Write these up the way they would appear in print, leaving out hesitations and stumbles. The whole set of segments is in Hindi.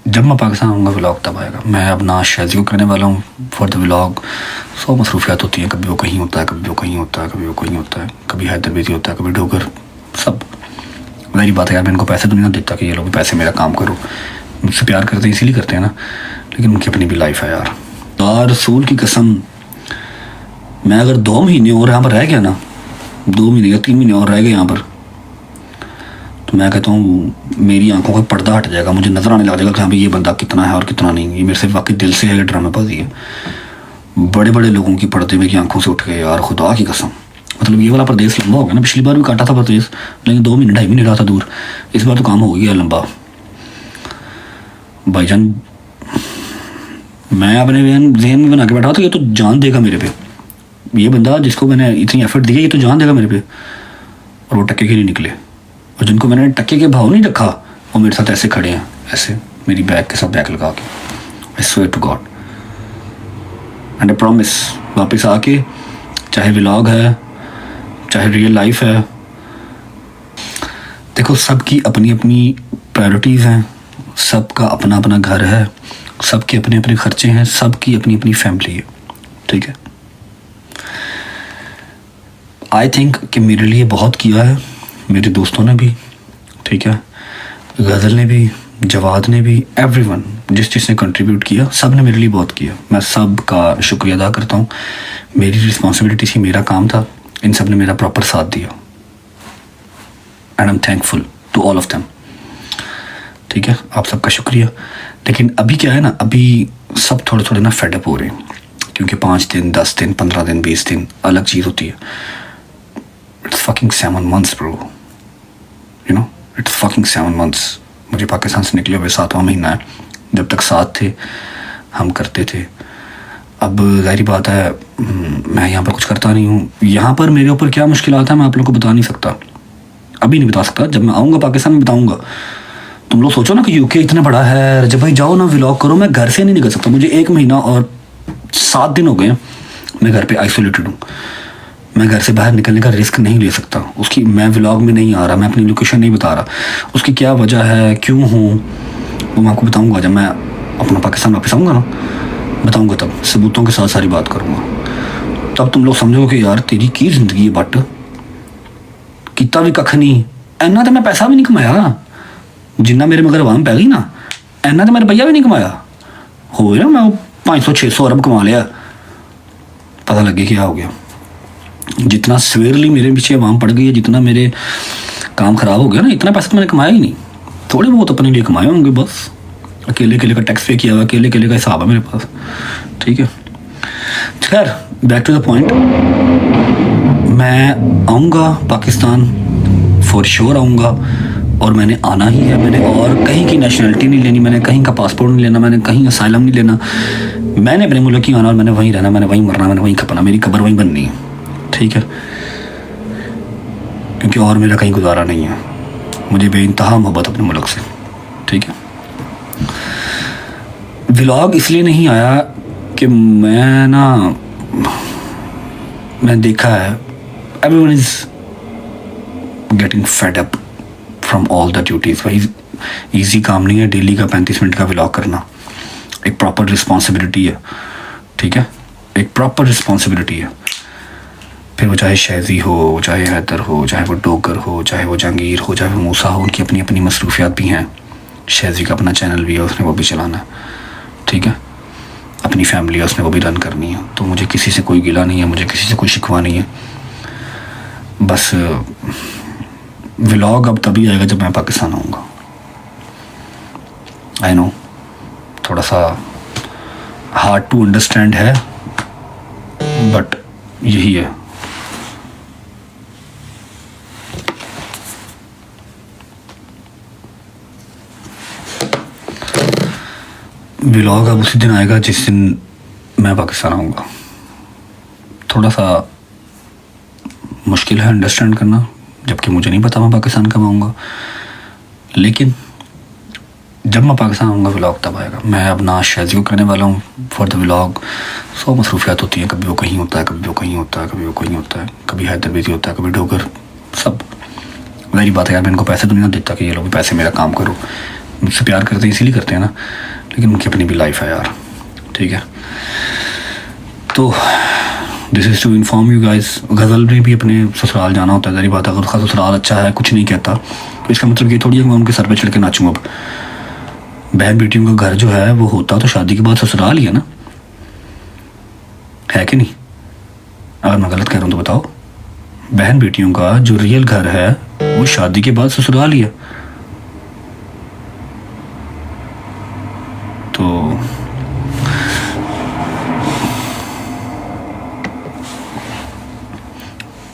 जब मैं पाकिस्तान आऊँगा व्लॉग तब आएगा। मैं अब ना शादी को करने वाला हूँ फॉर द व्लॉग। 100 मसरूफियात होती हैं, कभी वो कहीं होता है, कभी वो कहीं होता है, कभी वो कहीं होता है, कभी हैदराबादी होता है, कभी डोगर, सब। मेरी बात है यार, मैं इनको पैसे तो नहीं देता कि ये लोग पैसे मेरा काम करो। मुझसे प्यार करते हैं इसीलिए करते हैं ना, लेकिन उनकी अपनी भी लाइफ है यार। और रसूल की कसम, मैं अगर 2 महीने और यहाँ पर रह गया ना, 2 महीने या 3 महीने और रह गए यहाँ पर, तो मैं कहता हूँ मेरी आंखों का पर्दा हट जाएगा। मुझे नज़र आने लग जाएगा कि हाँ भाई ये बंदा कितना है और कितना नहीं। ये मेरे से वाकई दिल से है, ये ड्रामेबाजी है। बड़े बड़े लोगों की पर्दे मेरी आंखों से उठ गए यार, खुदा की कसम। मतलब ये वाला प्रदेश लंबा हो गया ना, पिछली बार भी काटा था प्रदेश, लेकिन 2 महीने 2.5 महीने रहा था दूर। इस बार तो काम हो गया लंबा भाईजान। मैं अपने जहन में बना के बैठा था ये तो जान देगा मेरे पे, ये बंदा जिसको मैंने इतनी एफर्ट दी है ये तो जान देगा मेरे पे, और वो टक्के के नहीं निकले। और जिनको मैंने टक्के के भाव नहीं रखा वो मेरे साथ ऐसे खड़े हैं, ऐसे मेरी बैग के साथ बैग लगा के। I swear to God and I promise, वापस आके चाहे व्लॉग है चाहे रियल लाइफ है, देखो सबकी अपनी अपनी प्रायोरिटीज़ हैं, सबका अपना अपना घर है, सबके अपने अपने खर्चे हैं, सबकी अपनी अपनी फैमिली है, ठीक है। आई थिंक कि मेरे लिए बहुत किया है मेरे दोस्तों ने भी, ठीक है, गज़ल ने भी, जवाद ने भी, एवरीवन जिस जिसने कंट्रीब्यूट किया, सब ने मेरे लिए बहुत किया। मैं सब का शुक्रिया अदा करता हूँ। मेरी रिस्पॉन्सिबिलिटी थी, मेरा काम था, इन सब ने मेरा प्रॉपर साथ दिया and I am thankful to all of them, ठीक है। आप सबका शुक्रिया। लेकिन अभी क्या है ना, अभी सब थोड़े थोड़े ना फेडअप हो रहे हैं, क्योंकि 5 दिन 10 दिन 15 दिन 20 दिन अलग चीज़ होती है। It's fucking 7 months bro, you know, it's fucking 7 months। मुझे पाकिस्तान से निकले हुए 7वां महीना है। जब तक साथ थे हम करते थे। अब ज़ाहिर बात है मैं यहाँ पर कुछ करता नहीं हूँ। यहाँ पर मेरे ऊपर क्या मुश्किलात है मैं आप लोगों को बता नहीं सकता, अभी नहीं बता सकता। जब मैं आऊँगा पाकिस्तान में बताऊँगा। तुम लोग सोचो ना कि यूके इतना बड़ा है, जब भाई जाओ ना व्लॉग करो। मैं घर से नहीं निकल सकता, मुझे 1 महीना और 7 दिन हो गए हैं मैं घर पे आइसोलेटेड हूँ। मैं घर से बाहर निकलने का रिस्क नहीं ले सकता। उसकी मैं व्लॉग में नहीं आ रहा, मैं अपनी लोकेशन नहीं बता रहा। उसकी क्या वजह है, क्यों हूँ, वो मैं आपको बताऊँगा जब मैं अपना पाकिस्तान वापस आऊँगा ना, बताऊँगा तब सबूतों के साथ सारी बात करूँगा। तब तुम लोग समझोगे कि यार तेरी की जिंदगी है, बट कितना भी कख नहीं। इन्ना तो मैं पैसा भी नहीं कमाया जिन्ना मेरे मगर आवाम पै गई ना, इन्ना तो मेरे भैया भी नहीं कमाया। हो गया मैं 500-600 अरब कमा लिया, पता लगे क्या हो गया। जितना सवेरली मेरे पीछे आवाम पड़ गई है, जितना मेरे काम ख़राब हो गया ना, इतना पैसा तो मैंने कमाया ही नहीं। थोड़े बहुत अपने लिए कमाए होंगे बस। अकेले अकेले का टैक्स पे किया हुआ, अकेले अकेले का हिसाब है मेरे पास, ठीक है। खैर बैक टू द पॉइंट, मैं आऊँगा पाकिस्तान, फॉर श्योर आऊँगा, और मैंने आना ही है। मैंने और कहीं की नेशनलिटी नहीं लेनी, मैंने कहीं का पासपोर्ट नहीं लेना, मैंने कहीं असाइलम नहीं लेना। मैंने अपने मुल्क ही आना और मैंने वहीं रहना, मैंने वहीं मरना, मैंने वहीं खपना, मेरी कब्र वहीं बननी है, ठीक है। क्योंकि और मेरा कहीं गुजारा नहीं है। मुझे बेइंतहा मोहब्बत अपने मुल्क से, ठीक है। व्लॉग इसलिए नहीं आया कि मैं देखा है everyone is getting fed up from all the duties. भाई ईजी काम नहीं है डेली का 35 मिनट का व्लॉग करना। एक प्रॉपर रिस्पॉन्सिबिलिटी है, ठीक है, एक प्रॉपर रिस्पॉन्सिबिलिटी है। फिर वो चाहे शहजी हो, चाहे हैदर हो, चाहे वो डोगर हो, चाहे वो जहांगीर हो, चाहे वो मूसा हो, उनकी अपनी अपनी मसरूफियात भी हैं। शहजी का अपना चैनल भी है, उसने वो भी चलाना है, ठीक है। अपनी फैमिली है, उसने वो भी रन करनी है। तो मुझे किसी से कोई गिला नहीं है, मुझे किसी से कोई शिकवा नहीं है। बस व्लॉग अब तभी आएगा जब मैं पाकिस्तान आऊँगा। आई नो थोड़ा सा हार्ड टू अंडरस्टैंड है, बट यही है। व्लॉग अब उसी दिन आएगा जिस दिन मैं पाकिस्तान आऊँगा। थोड़ा सा मुश्किल है अंडरस्टैंड करना, जबकि मुझे नहीं पता मैं पाकिस्तान कब आऊँगा, लेकिन जब मैं पाकिस्तान आऊँगा व्लॉग तब आएगा। मैं अब ना शादी को करने वाला हूँ फॉर द व्लॉग। 100 मसरूफियात होती हैं, कभी वो कहीं होता है, कभी वो कहीं होता है, कभी वो कहीं होता है, कभी हैदराबादी होता है, कभी डोगर, सब। मेरी बात है यार, मैं इनको पैसे तो नहीं देता कि ये लोग पैसे मेरा काम करो। मुझसे प्यार करते हैं इसीलिए करते हैं ना, लेकिन उनकी अपनी भी लाइफ है यार, ठीक है। तो this is to inform you guys, Ghazal ने भी अपने ससुराल जाना होता है, ज़री बात है। अगर उसका ससुराल अच्छा है, कुछ नहीं कहता, तो इसका मतलब ये थोड़ी है मैं उनके सर पे चढ़ के नाचूँ। अब बहन बेटियों का घर जो है वो होता तो शादी के बाद ससुराल ही है ना, है कि नहीं? अगर मैं गलत कह रहा हूँ तो बताओ। बहन बेटियों का जो रियल घर है वो शादी के बाद ससुराल ही है। तो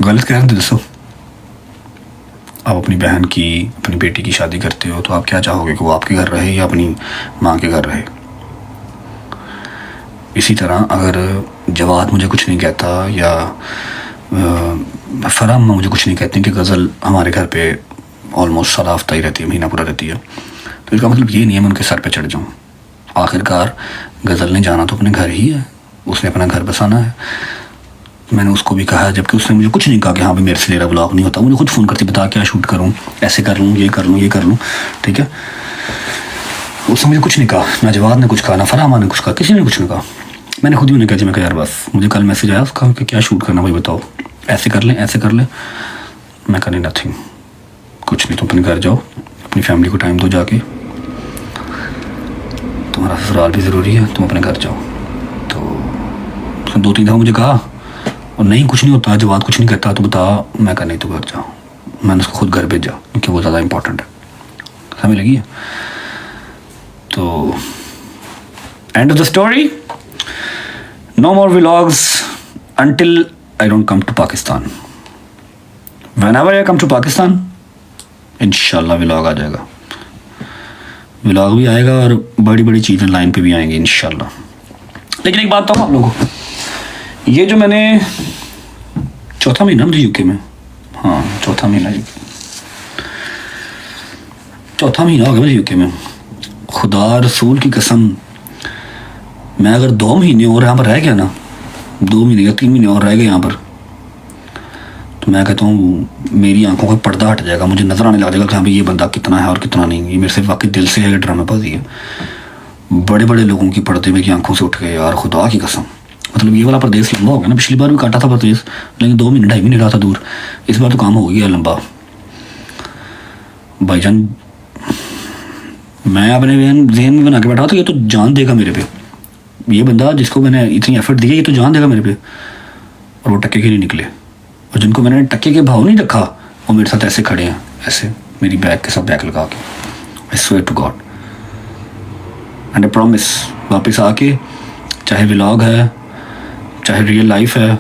गलत कह रहे हैं तो दसो। आप अपनी बहन की, अपनी बेटी की शादी करते हो तो आप क्या चाहोगे कि वो आपके घर रहे या अपनी माँ के घर रहे? इसी तरह अगर जवाद मुझे कुछ नहीं कहता या फराम मुझे कुछ नहीं कहती कि गज़ल हमारे घर पे ऑलमोस्ट सारा हफ्ता ही रहती है, महीना पूरा रहती है, तो इसका मतलब ये नहीं है मैं उनके सर पे चढ़ जाऊँ। आखिरकार गज़ल ने जाना तो अपने घर ही है, उसने अपना घर बसाना है। मैंने उसको भी कहा, जबकि उसने मुझे कुछ नहीं कहा कि हाँ भाई मेरे से तेरा ब्लॉग नहीं होता। मुझे खुद फ़ोन करके बता क्या शूट करूँ, ऐसे कर लूँ, ये कर लूँ, ये कर लूँ, ठीक है। उसने मुझे कुछ नहीं कहा, ना जवाद ने कुछ कहा, ना फरामा ने कुछ कहा, किसी ने कुछ नहीं कहा। मैंने खुद ही उन्हें कहा जी, मैं कहा यार बस, मुझे कल मैसेज आया उसका कि क्या शूट करना भाई बताओ, ऐसे कर लें, ऐसे कर लें। मैं कहा नहीं, नथिंग, कुछ नहीं, तुम अपने घर जाओ, अपनी फैमिली को टाइम दो, जाके तुम्हारा ससुराल भी ज़रूरी है, तुम अपने घर जाओ। तो उसने 2-3 दफ़ा मुझे कहा और नहीं कुछ नहीं होता, जवाब कुछ नहीं कहता तो बता। मैं कहा नहीं, तो घर जाओ। मैंने उसको खुद घर भेजा क्योंकि वो ज़्यादा इंपॉर्टेंट है, समझ लगी है? तो end of the story, no more vlogs until I don't come to Pakistan. Whenever I come to Pakistan, इंशाल्लाह व्लॉग आ जाएगा, व्लॉग भी आएगा और बड़ी बड़ी चीज़ें लाइन पे भी आएंगी इंशाल्लाह। लेकिन एक बात तो आप लोगों को, ये जो मैंने चौथा महीना मुझे यूके में, हाँ चौथा महीना हो गया मुझे यूके में। खुदा रसूल की कसम, मैं अगर 2 महीने और यहाँ पर रह गया ना, 2 महीने या 3 महीने और रह गए यहाँ पर, तो मैं कहता हूँ मेरी आंखों का पर्दा हट जाएगा, मुझे नज़र आने लग जाएगा कि हाँ भाई ये बंदा कितना है और कितना नहीं। ये मेरे से वाकई दिल से है, ये ड्रामेबाजी है। बड़े बड़े लोगों की पर्दे मेरी आंखों से उठ गए यार, खुदा की कसम। मतलब ये वाला परदेश लंबा हो गया ना, पिछली बार भी काटा था परदेश, लेकिन 2 महीने 2.5 महीने रहा था दूर। इस बार तो काम हो गया लंबा भाईजान। मैं अपने जहन में बना के बैठा था ये तो जान देगा मेरे पे, ये बंदा जिसको मैंने इतनी एफर्ट दी है ये तो जान देगा मेरे पे, और वो टक्के के नहीं निकले। और जिनको मैंने टक्के के भाव नहीं रखा वो मेरे साथ ऐसे खड़े हैं, ऐसे मेरी बैग के साथ बैग लगा के। I swear to God and I promise, वापस आके चाहे व्लॉग है चाहे रियल लाइफ है,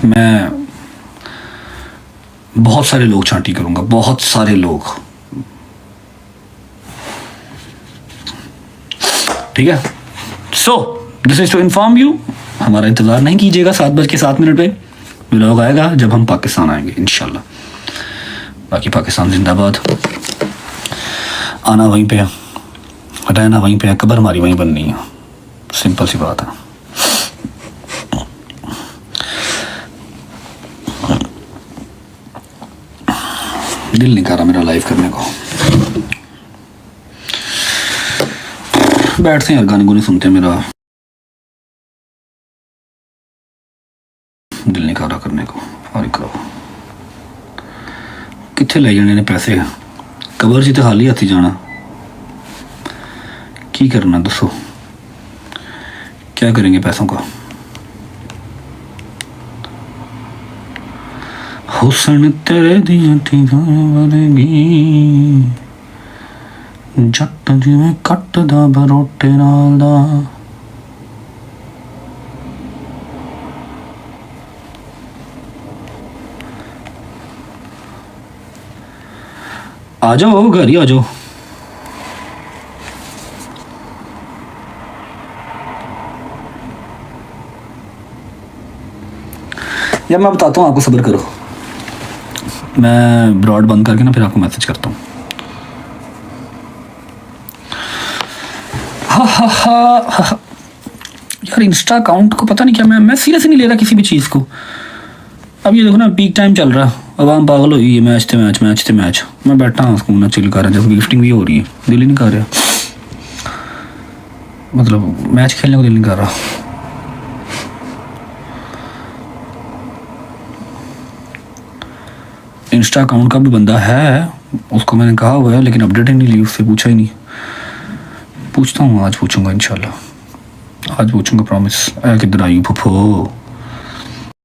मैं बहुत सारे लोग छांटी करूँगा, बहुत सारे लोग, ठीक है। So this is to inform you, हमारा इंतज़ार नहीं कीजिएगा 7:07 पे, व्लॉग आएगा जब हम पाकिस्तान आएंगे इंशाल्लाह। बाकी पाकिस्तान जिंदाबाद, आना वहीं पे, रहना वहीं पे, कब्र हमारी वहीं बननी है, सिंपल सी बात है। दिल नहीं कर रहा मेरा लाइव करने को, बैठते हैं यार गाने गुने सुनते हैं, मेरा दिल नहीं कर रहा करने को। और करो कितने ले जाने ने पैसे, कबर च तो खाली हाथी जाना, की करना दसो, क्या करेंगे पैसों का। हुसन तेरे दियां बनेगी जट जिवें कटदा बरोटे नाल दा। आ जाओ घर ही आ जाओ। यार मैं बताता हूँ आपको, सब्र करो, मैं ब्रॉड बंद करके ना फिर आपको मैसेज करता हूँ। हा यार इंस्टा अकाउंट को पता नहीं क्या, मैं सीरियस नहीं ले रहा किसी भी चीज़ को। अब ये देखो ना, पीक टाइम चल रहा है आवाम पागल हुई है, मैच थे मैच, मैच थे मैच। मैं बैठा हूँ सुकून चिल कर रहा, जब गिफ्टिंग भी हो रही है, दिल ही नहीं कर रहा, मतलब मैच खेलने को दिल नहीं कर रहा। इंस्टा अकाउंट का भी बंदा है, उसको मैंने कहा हुआ है, लेकिन अपडेट ही नहीं ली, उससे पूछा ही नहीं। पूछता हूँ, आज पूछूंगा इंशाल्लाह, आज पूछूंगा प्रॉमिस। किधर आई फुफो।